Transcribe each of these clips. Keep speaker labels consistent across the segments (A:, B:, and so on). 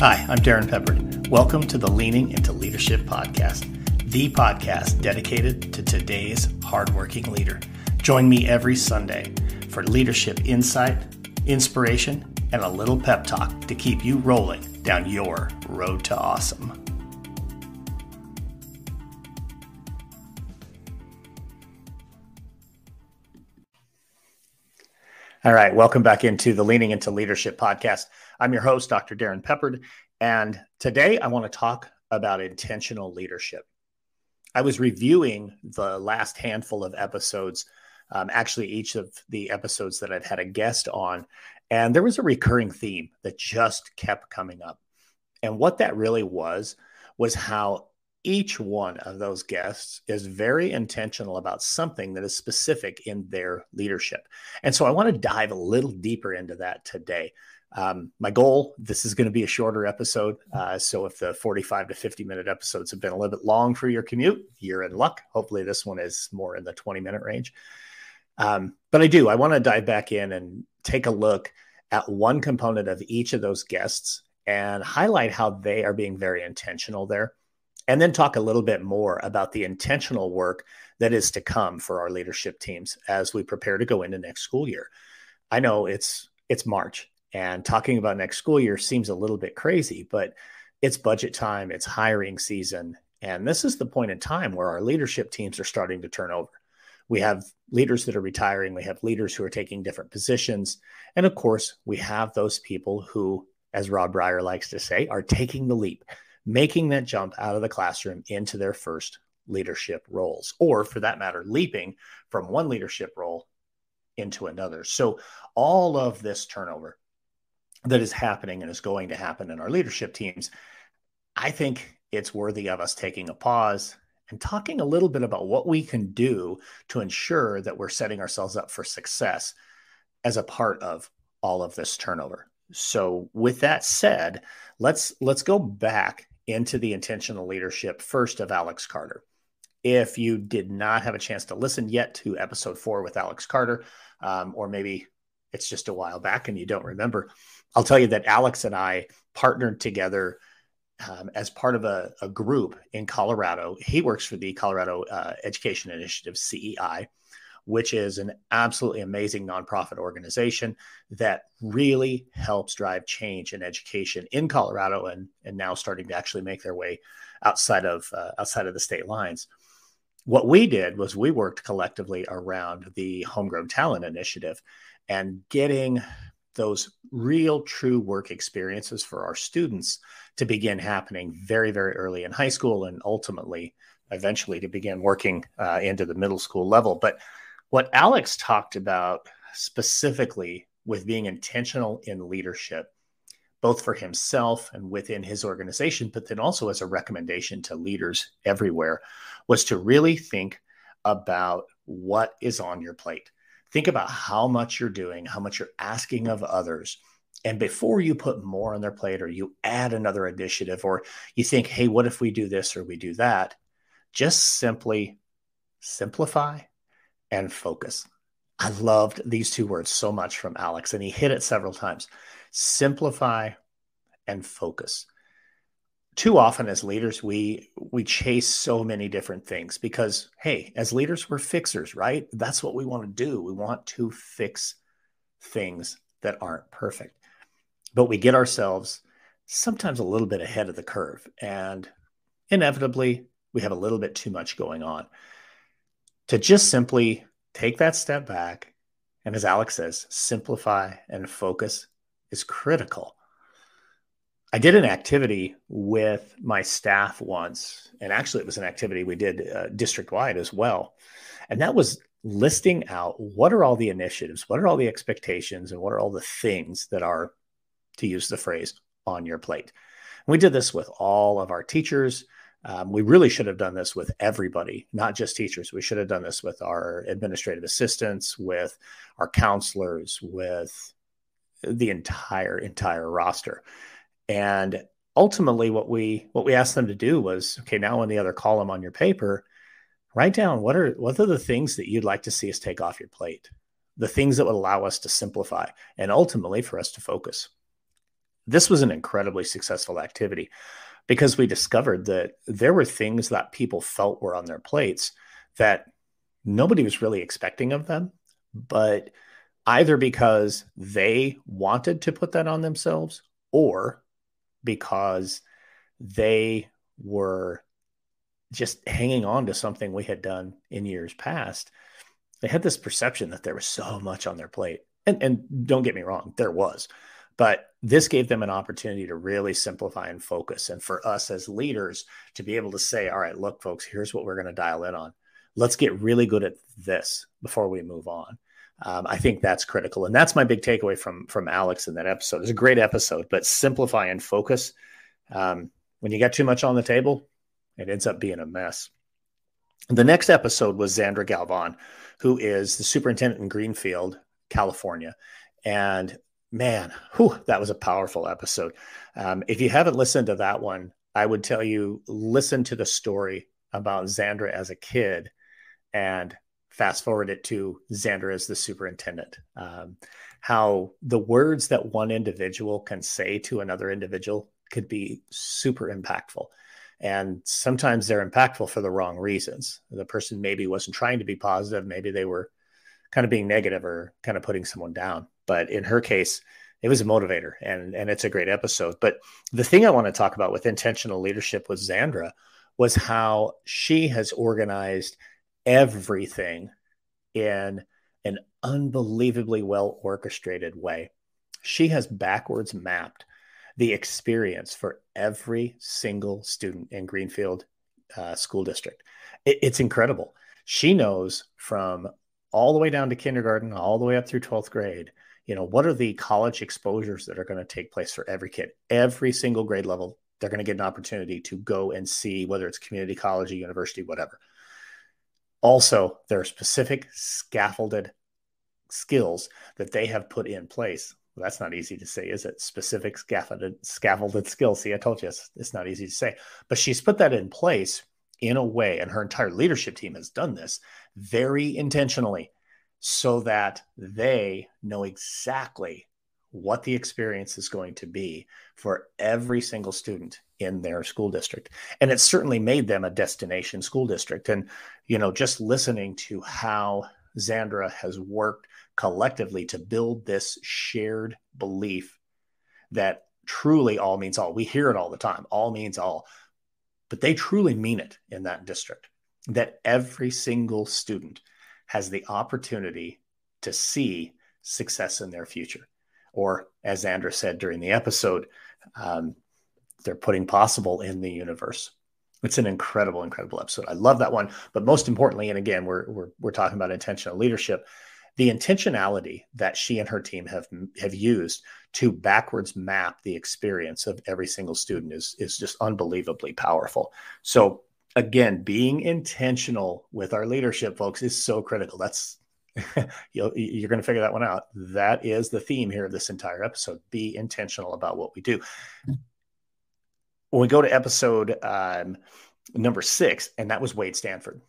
A: Hi, I'm Darrin Peppard. Welcome to the Leaning into Leadership podcast, the podcast dedicated to today's hardworking leader. Join me every Sunday for leadership insight, inspiration, and a little pep talk to keep you rolling down your road to awesome. All right, welcome back into the Leaning into Leadership podcast. I'm your host, Dr. Darrin Peppard, and today I want to talk about intentional leadership. I was reviewing the last handful of episodes, actually each of the episodes that I'd had a guest on, and there was a recurring theme that just kept coming up. And what that really was how each one of those guests is very intentional about something that is specific in their leadership. And so I want to dive a little deeper into that today. My goal, this is going to be a shorter episode. So if the 45 to 50 minute episodes have been a little bit long for your commute, you're in luck. Hopefully this one is more in the 20-minute range. But I want to dive back in and take a look at one component of each of those guests and highlight how they are being very intentional there. And then talk a little bit more about the intentional work that is to come for our leadership teams as we prepare to go into next school year. I know it's March, and talking about next school year seems a little bit crazy, but it's budget time, it's hiring season, and this is the point in time where our leadership teams are starting to turn over. We have leaders that are retiring, we have leaders who are taking different positions, and of course, we have those people who, as Rob Breyer likes to say, are taking the leap, making that jump out of the classroom into their first leadership roles, or for that matter, leaping from one leadership role into another. So all of this turnover that is happening and is going to happen in our leadership teams, I think it's worthy of us taking a pause and talking a little bit about what we can do to ensure that we're setting ourselves up for success as a part of all of this turnover. So with that said, let's go back into the intentional leadership first of Alex Carter. If you did not have a chance to listen yet to episode 4 with Alex Carter, or maybe it's just a while back and you don't remember, I'll tell you that Alex and I partnered together as part of a group in Colorado. He works for the Colorado Education Initiative, CEI, which is an absolutely amazing nonprofit organization that really helps drive change in education in Colorado and now starting to actually make their way outside of the state lines. What we did was we worked collectively around the Homegrown Talent Initiative and getting those real true work experiences for our students to begin happening very, very early in high school and ultimately, eventually to begin working into the middle school level. But what Alex talked about specifically with being intentional in leadership, both for himself and within his organization, but then also as a recommendation to leaders everywhere, was to really think about what is on your plate. Think about how much you're doing, how much you're asking of others. And before you put more on their plate or you add another initiative or you think, hey, what if we do this or we do that? Just simply simplify and focus. I loved these two words so much from Alex, and he hit it several times. Simplify and focus. Too often as leaders, we chase so many different things because, hey, as leaders, we're fixers, right? That's what we want to do. We want to fix things that aren't perfect. But we get ourselves sometimes a little bit ahead of the curve, and inevitably, we have a little bit too much going on. To just simply take that step back, and as Alex says, simplify and focus is critical. I did an activity with my staff once, and actually it was an activity we did district-wide as well, and that was listing out what are all the initiatives, what are all the expectations, and what are all the things that are, to use the phrase, on your plate. And we did this with all of our teachers. We really should have done this with everybody, not just teachers. We should have done this with our administrative assistants, with our counselors, with the entire roster. And ultimately, what we asked them to do was, okay, now in the other column on your paper, write down what are the things that you'd like to see us take off your plate, the things that would allow us to simplify and ultimately for us to focus. This was an incredibly successful activity because we discovered that there were things that people felt were on their plates that nobody was really expecting of them, but either because they wanted to put that on themselves or because they were just hanging on to something we had done in years past. They had this perception that there was so much on their plate. And don't get me wrong, there was. But this gave them an opportunity to really simplify and focus. And for us as leaders to be able to say, all right, look, folks, here's what we're going to dial in on. Let's get really good at this before we move on. I think that's critical. And that's my big takeaway from Alex in that episode. It's a great episode, but simplify and focus. When you got too much on the table, it ends up being a mess. The next episode was Zandra Galvan, who is the superintendent in Greenfield, California. And man, that was a powerful episode. If you haven't listened to that one, I would tell you, listen to the story about Zandra as a kid and fast forward it to Zandra as the superintendent. How the words that one individual can say to another individual could be super impactful. And sometimes they're impactful for the wrong reasons. The person maybe wasn't trying to be positive. Maybe they were kind of being negative or kind of putting someone down. But in her case, it was a motivator, and it's a great episode. But the thing I want to talk about with intentional leadership with Zandra was how she has organized everything in an unbelievably well orchestrated way. She has backwards mapped the experience for every single student in Greenfield School District. It's incredible. She knows from all the way down to kindergarten, all the way up through 12th grade, what are the college exposures that are going to take place for every kid? Every single grade level, they're going to get an opportunity to go and see whether it's community college, or university, whatever. Also, there are specific scaffolded skills that they have put in place. Well, that's not easy to say, is it? Specific scaffolded skills. See, I told you it's not easy to say. But she's put that in place in a way, and her entire leadership team has done this very intentionally so that they know exactly what the experience is going to be for every single student in their school district. And it's certainly made them a destination school district. And, just listening to how Zandra has worked collectively to build this shared belief that truly all means all. We hear it all the time, all means all, but they truly mean it in that district, that every single student has the opportunity to see success in their future. Or as Zandra said during the episode, they're putting possible in the universe. It's an incredible, incredible episode. I love that one. But most importantly, and again, we're talking about intentional leadership, the intentionality that she and her team have used to backwards map the experience of every single student is just unbelievably powerful. So again, being intentional with our leadership, folks, is so critical. That's you're going to figure that one out. That is the theme here of this entire episode. Be intentional about what we do. When we go to episode number 6, and that was Wade Stanford.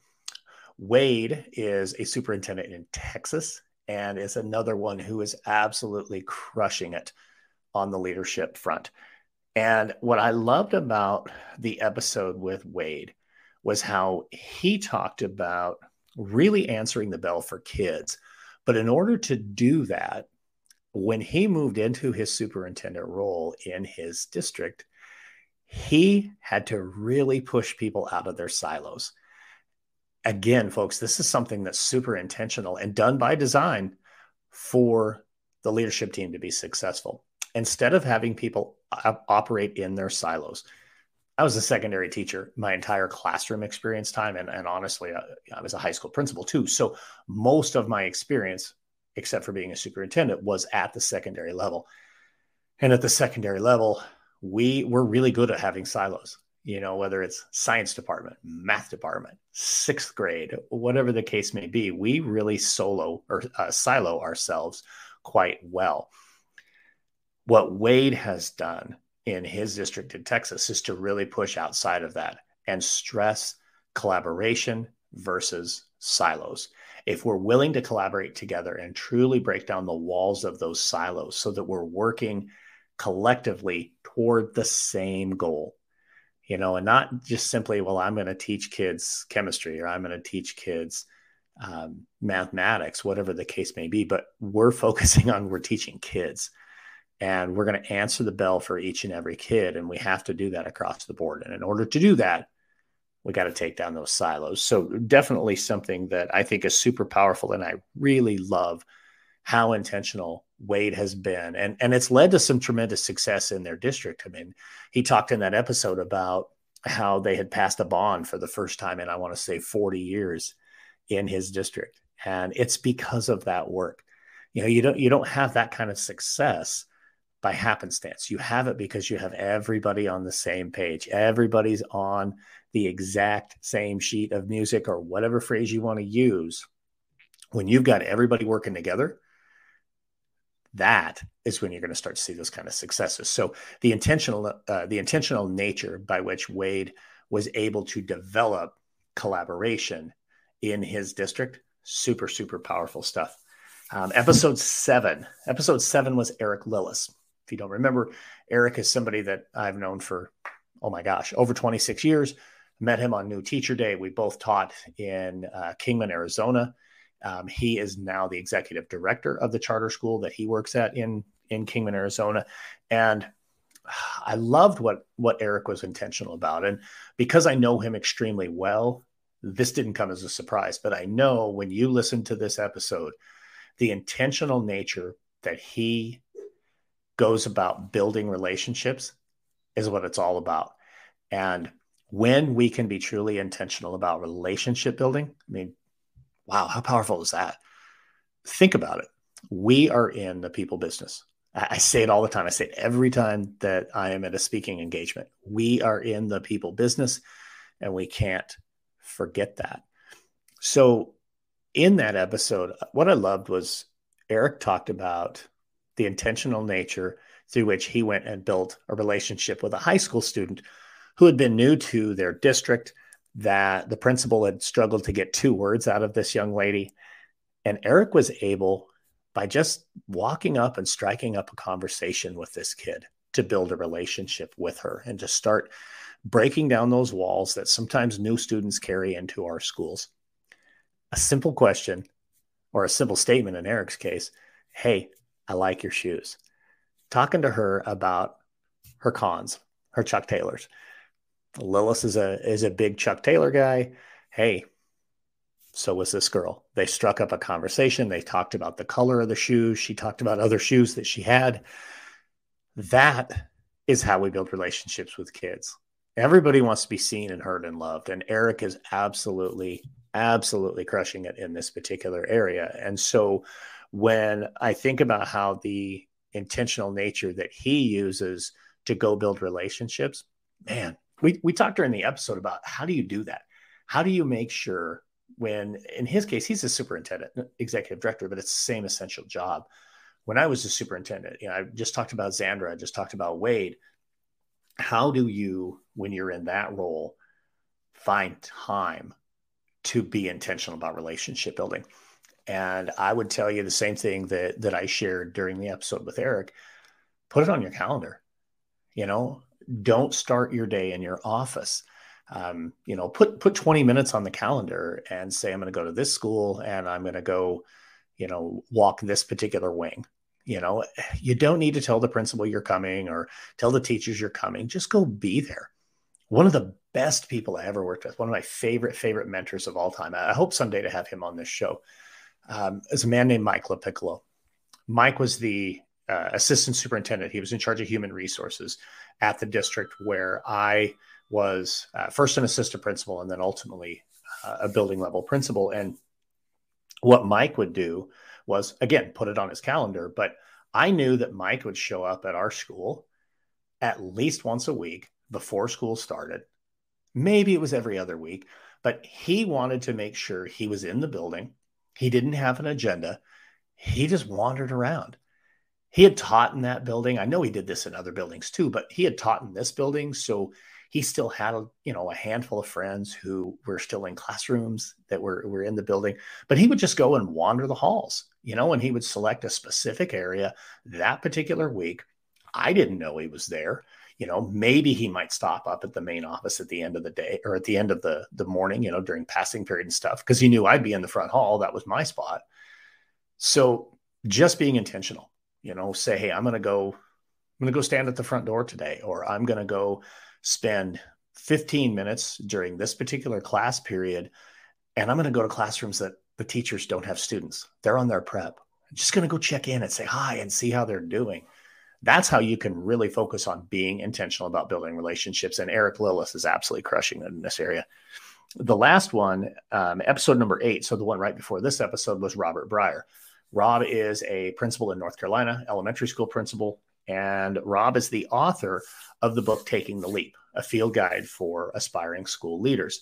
A: Wade is a superintendent in Texas and is another one who is absolutely crushing it on the leadership front. And what I loved about the episode with Wade was how he talked about really answering the bell for kids. But in order to do that, when he moved into his superintendent role in his district, he had to really push people out of their silos. Again, folks, this is something that's super intentional and done by design for the leadership team to be successful. Instead of having people operate in their silos, I was a secondary teacher my entire classroom experience time. And honestly, I was a high school principal too. So most of my experience, except for being a superintendent, was at the secondary level. And at the secondary level, we were really good at having silos, whether it's science department, math department, 6th grade, whatever the case may be, we really silo ourselves quite well. What Wade has done in his district in Texas is to really push outside of that and stress collaboration versus silos. If we're willing to collaborate together and truly break down the walls of those silos so that we're working collectively toward the same goal, and not just simply, well, I'm going to teach kids chemistry or I'm going to teach kids mathematics, whatever the case may be, but we're focusing on, we're teaching kids, and we're going to answer the bell for each and every kid. And we have to do that across the board. And in order to do that, we got to take down those silos. So definitely something that I think is super powerful. And I really love how intentional Wade has been. And it's led to some tremendous success in their district. I mean, he talked in that episode about how they had passed a bond for the first time in, I want to say, 40 years in his district. And it's because of that work. You don't have that kind of success by happenstance. You have it because you have everybody on the same page. Everybody's on the exact same sheet of music, or whatever phrase you want to use. When you've got everybody working together, that is when you're going to start to see those kind of successes. So the intentional nature by which Wade was able to develop collaboration in his district, super, super powerful stuff. Episode 7 was Eric Lillis. If you don't remember, Eric is somebody that I've known for, oh my gosh, over 26 years. Met him on New Teacher Day. We both taught in Kingman, Arizona. He is now the executive director of the charter school that he works at in Kingman, Arizona. And I loved what Eric was intentional about. And because I know him extremely well, this didn't come as a surprise. But I know when you listen to this episode, the intentional nature that he goes about building relationships is what it's all about. And when we can be truly intentional about relationship building, I mean, wow, how powerful is that? Think about it. We are in the people business. I say it all the time. I say it every time that I am at a speaking engagement. We are in the people business, and we can't forget that. So in that episode, what I loved was Eric talked about the intentional nature through which he went and built a relationship with a high school student who had been new to their district, that the principal had struggled to get 2 words out of this young lady. And Eric was able, by just walking up and striking up a conversation with this kid, to build a relationship with her and to start breaking down those walls that sometimes new students carry into our schools. A simple question, or a simple statement in Eric's case, hey, I like your shoes. Talking to her about her cons, her Chuck Taylors. Lillis is a big Chuck Taylor guy. Hey, so was this girl. They struck up a conversation. They talked about the color of the shoes. She talked about other shoes that she had. That is how we build relationships with kids. Everybody wants to be seen and heard and loved. And Eric is absolutely crushing it in this particular area. And so when I think about how the intentional nature that he uses to go build relationships, man, we talked during the episode about how do you do that? How do you make sure, when in his case, he's a superintendent, executive director, but it's the same essential job. When I was a superintendent, I just talked about Zandra, I just talked about Wade. How do you, when you're in that role, find time to be intentional about relationship building? And I would tell you the same thing that I shared during the episode with Eric. Put it on your calendar. Don't start your day in your office. Put 20 minutes on the calendar and say, I'm going to go to this school and I'm going to go, walk this particular wing. You don't need to tell the principal you're coming or tell the teachers you're coming. Just go be there. One of the best people I ever worked with, one of my favorite mentors of all time, I hope someday to have him on this show, is a man named Mike LaPiccolo. Mike was the assistant superintendent. He was in charge of human resources at the district where I was first an assistant principal and then ultimately a building level principal. And what Mike would do was, again, put it on his calendar. But I knew that Mike would show up at our school at least once a week before school started. Maybe it was every other week, but he wanted to make sure he was in the building. He didn't have an agenda. He just wandered around. He had taught in that building. I know he did this in other buildings too, but he had taught in this building. So he still had a handful of friends who were still in classrooms that were in the building, but he would just go and wander the halls, and he would select a specific area that particular week I didn't know he was there. Maybe he might stop up at the main office at the end of the day or at the end of the morning, during passing period and stuff, because he knew I'd be in the front hall. That was my spot. So just being intentional, say, hey, I'm going to go stand at the front door today, or I'm going to go spend 15 minutes during this particular class period. And I'm going to go to classrooms that the teachers don't have students. They're on their prep. I'm just going to go check in and say hi and see how they're doing. That's how you can really focus on being intentional about building relationships. And Eric Lillis is absolutely crushing it in this area. The last one, episode number 8, so the one right before this episode, was Robert Breyer. Rob is a principal in North Carolina, elementary school principal, and Rob is the author of the book Taking the Leap, a field guide for aspiring school leaders.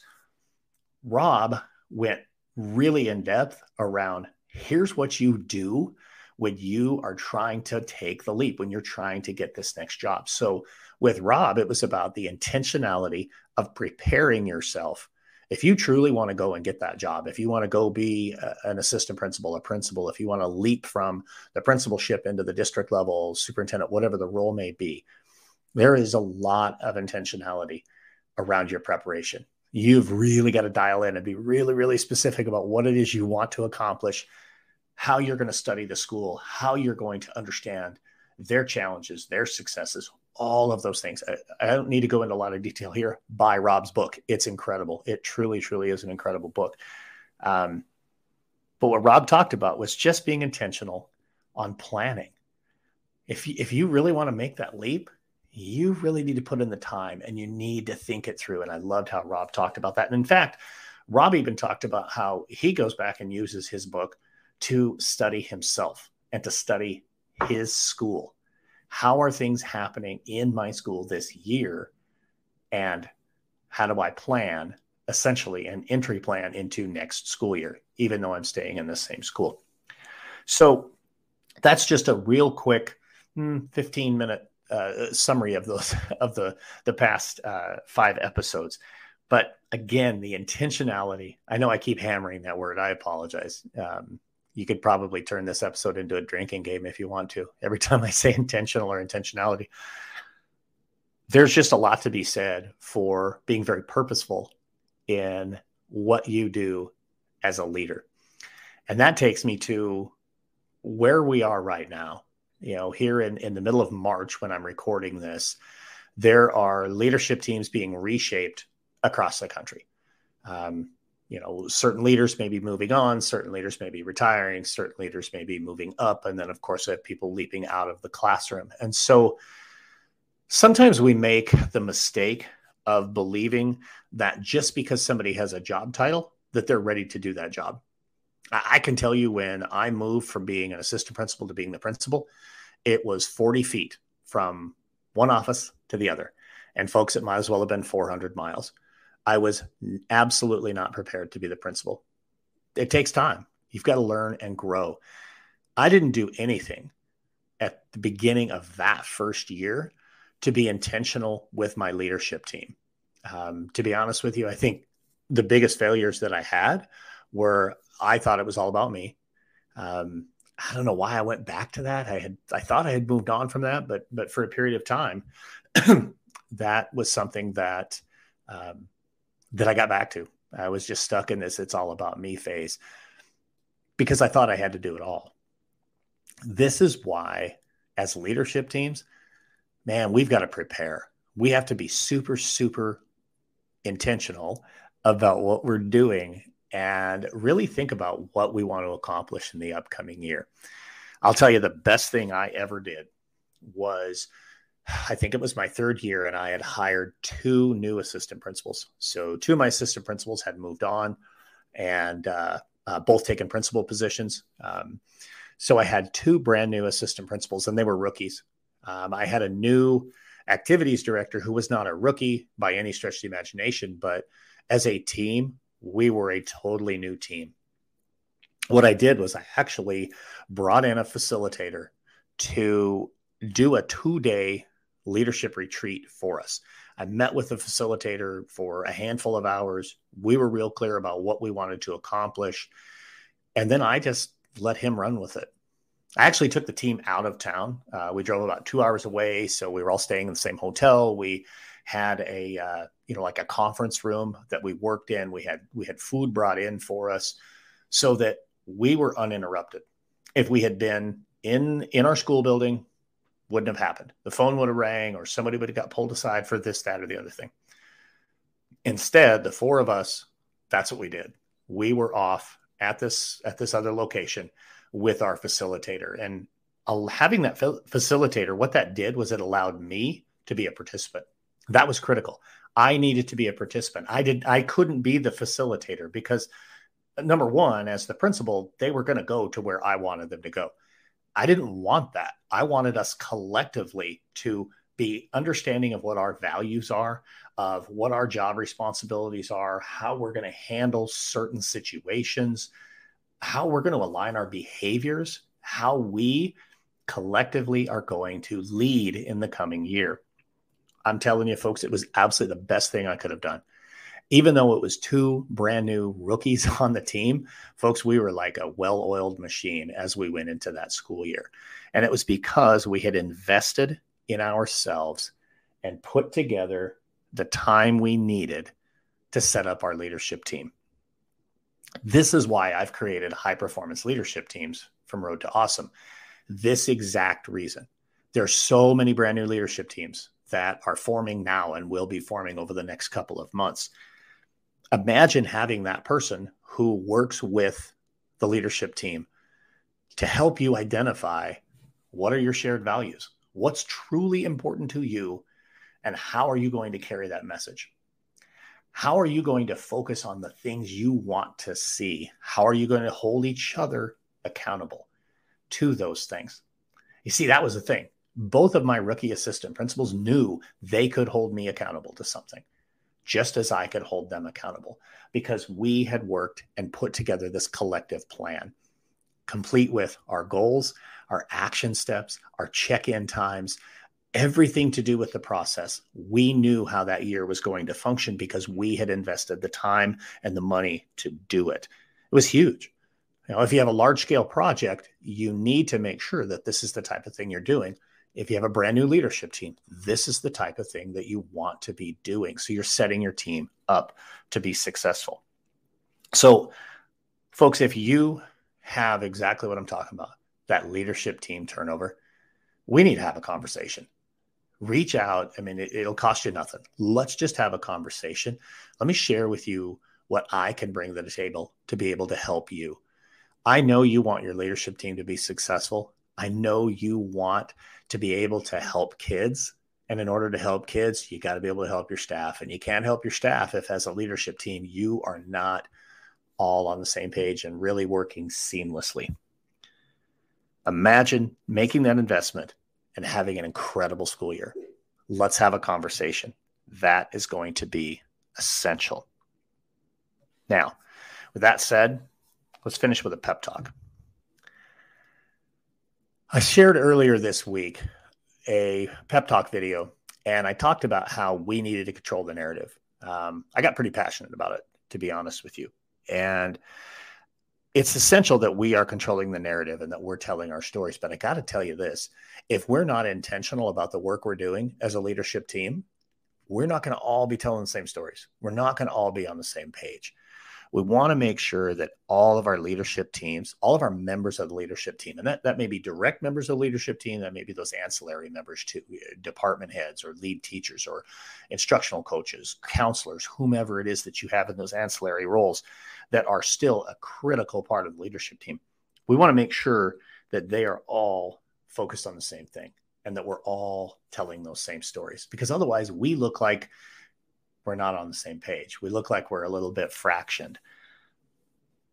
A: Rob went really in depth around, here's what you do when you are trying to take the leap, when you're trying to get this next job. So with Rob, it was about the intentionality of preparing yourself. If you truly want to go and get that job, if you want to go be an assistant principal, a principal, if you want to leap from the principalship into the district level, superintendent, whatever the role may be, there is a lot of intentionality around your preparation. You've really got to dial in and be really, really specific about what it is you want to accomplish, how you're going to study the school, how you're going to understand their challenges, their successes, all of those things. I don't need to go into a lot of detail here. Buy Rob's book. It's incredible. It truly, truly is an incredible book. But what Rob talked about was just being intentional on planning. If you really want to make that leap, you really need to put in the time and you need to think it through. And I loved how Rob talked about that. And in fact, Rob even talked about how he goes back and uses his book to study himself and to study his school. How are things happening in my school this year? And how do I plan, essentially, an entry plan into next school year, even though I'm staying in the same school? So that's just a real quick 15-minute summary of those of the past 5 episodes. But again, the intentionality, I know I keep hammering that word. I apologize. You could probably turn this episode into a drinking game if you want to. Every time I say intentional or intentionality, there's just a lot to be said for being very purposeful in what you do as a leader. And that takes me to where we are right now. Here in the middle of March, when I'm recording this, there are leadership teams being reshaped across the country. Certain leaders may be moving on, certain leaders may be retiring, certain leaders may be moving up. And then, of course, I have people leaping out of the classroom. And so sometimes we make the mistake of believing that just because somebody has a job title, that they're ready to do that job. I can tell you, when I moved from being an assistant principal to being the principal, it was 40 feet from one office to the other. And folks, it might as well have been 400 miles. I was absolutely not prepared to be the principal. It takes time. You've got to learn and grow. I didn't do anything at the beginning of that first year to be intentional with my leadership team. To be honest with you, I think the biggest failures that I had were I thought it was all about me. I don't know why I went back to that. I thought I had moved on from that, but for a period of time, that was something that I got back to. I was just stuck in this "it's all about me" phase because I thought I had to do it all. This is why, as leadership teams, man, we've got to prepare. We have to be super, super intentional about what we're doing and really think about what we want to accomplish in the upcoming year. I'll tell you, the best thing I ever did was, I think it was my 3rd year, and I had hired 2 new assistant principals. So 2 of my assistant principals had moved on and both taken principal positions. So I had 2 brand new assistant principals, and they were rookies. I had a new activities director who was not a rookie by any stretch of the imagination, but as a team, we were a totally new team. What I did was I actually brought in a facilitator to do a 2-day leadership retreat for us. I met with the facilitator for a handful of hours. We were real clear about what we wanted to accomplish. And then I just let him run with it. I actually took the team out of town. We drove about 2 hours away, so we were all staying in the same hotel. We had a like a conference room that we worked in. We had food brought in for us so that we were uninterrupted. If we had been in our school building, wouldn't have happened. The phone would have rang, or somebody would have got pulled aside for this, that, or the other thing. Instead, the four of us, that's what we did. We were off at this other location with our facilitator. And having that facilitator, what that did was it allowed me to be a participant. That was critical. I needed to be a participant. I couldn't be the facilitator because, number one, as the principal, they were going to go to where I wanted them to go. I didn't want that. I wanted us collectively to be understanding of what our values are, of what our job responsibilities are, how we're going to handle certain situations, how we're going to align our behaviors, how we collectively are going to lead in the coming year. I'm telling you, folks, it was absolutely the best thing I could have done. Even though it was two brand new rookies on the team, folks, we were like a well-oiled machine as we went into that school year. And it was because we had invested in ourselves and put together the time we needed to set up our leadership team. This is why I've created high-performance leadership teams from Road to Awesome. This exact reason. There are so many brand new leadership teams that are forming now and will be forming over the next couple of months. Imagine having that person who works with the leadership team to help you identify what are your shared values, what's truly important to you, and how are you going to carry that message? How are you going to focus on the things you want to see? How are you going to hold each other accountable to those things? You see, that was the thing. Both of my rookie assistant principals knew they could hold me accountable to something, just as I could hold them accountable, because we had worked and put together this collective plan, complete with our goals, our action steps, our check-in times, everything to do with the process. We knew how that year was going to function because we had invested the time and the money to do it. It was huge. If you have a large-scale project, you need to make sure that this is the type of thing you're doing. If you have a brand new leadership team, this is the type of thing that you want to be doing. So you're setting your team up to be successful. So, folks, if you have exactly what I'm talking about, that leadership team turnover, we need to have a conversation. Reach out. I mean, it'll cost you nothing. Let's just have a conversation. Let me share with you what I can bring to the table to be able to help you. I know you want your leadership team to be successful. I know you want to be able to help kids. And in order to help kids, you got to be able to help your staff. And you can't help your staff if, as a leadership team, you are not all on the same page and really working seamlessly. Imagine making that investment and having an incredible school year. Let's have a conversation. That is going to be essential. Now, with that said, let's finish with a pep talk. I shared earlier this week a pep talk video, and I talked about how we needed to control the narrative. I got pretty passionate about it, to be honest with you. And it's essential that we are controlling the narrative and that we're telling our stories. But I got to tell you this, if we're not intentional about the work we're doing as a leadership team, we're not going to all be telling the same stories. We're not going to all be on the same page. We want to make sure that all of our leadership teams, all of our members of the leadership team, and that may be direct members of the leadership team, that may be those ancillary members too, department heads or lead teachers or instructional coaches, counselors, whomever it is that you have in those ancillary roles that are still a critical part of the leadership team. We want to make sure that they are all focused on the same thing and that we're all telling those same stories, because otherwise we look like we're not on the same page. We look like we're a little bit fractioned.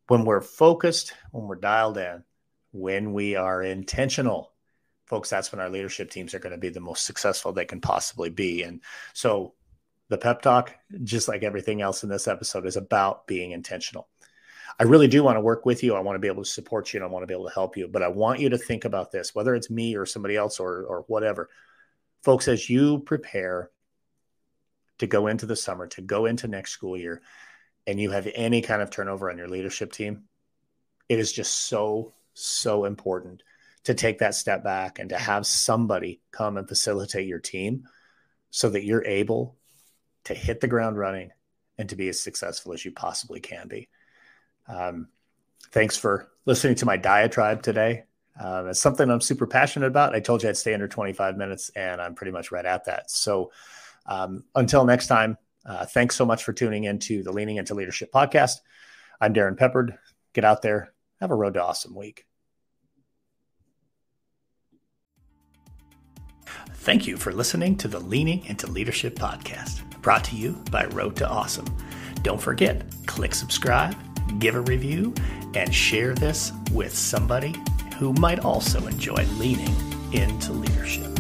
A: When we're focused, when we're dialed in, when we are intentional, folks, that's when our leadership teams are going to be the most successful they can possibly be. And so the pep talk, just like everything else in this episode, is about being intentional. I really do want to work with you. I want to be able to support you and I want to be able to help you. But I want you to think about this, whether it's me or somebody else or whatever. Folks, as you prepare to go into the summer, to go into next school year, and you have any kind of turnover on your leadership team, it is just so important to take that step back and to have somebody come and facilitate your team so that you're able to hit the ground running and to be as successful as you possibly can be. Thanks for listening to my diatribe today. It's something I'm super passionate about. I told you I'd stay under 25 minutes, and I'm pretty much right at that. So until next time, thanks so much for tuning into the Leaning Into Leadership podcast. I'm Darrin Peppard. Get out there. Have a road to awesome week. Thank you for listening to the Leaning Into Leadership podcast, brought to you by Road to Awesome. Don't forget, click subscribe, give a review, and share this with somebody who might also enjoy leaning into leadership.